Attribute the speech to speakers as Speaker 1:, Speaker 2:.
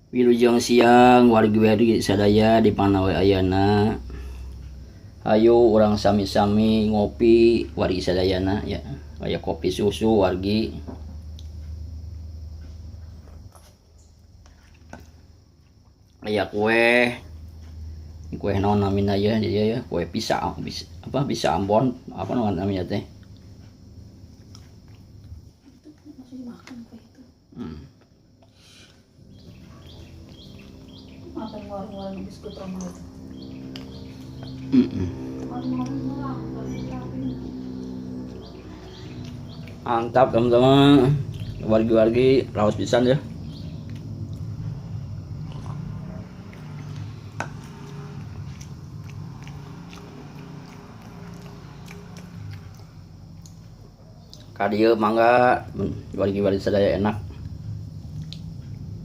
Speaker 1: Wilujeng siang wargi-wargi sadaya di panawe ayana. Ayo orang sami-sami ngopi wargi sadayana ya. Kayak kopi susu wargi. Kayak kue naon namina ya kue pisang bisa Ambon apa namanya teh.
Speaker 2: Masih makan kue itu. Makan warung-warung biskuit Roma itu. Warung-warung murah,
Speaker 1: Mantap teman-teman, wargi-wargi raos pisan ya. Kadieu mangga wargi-wargi sadaya enak.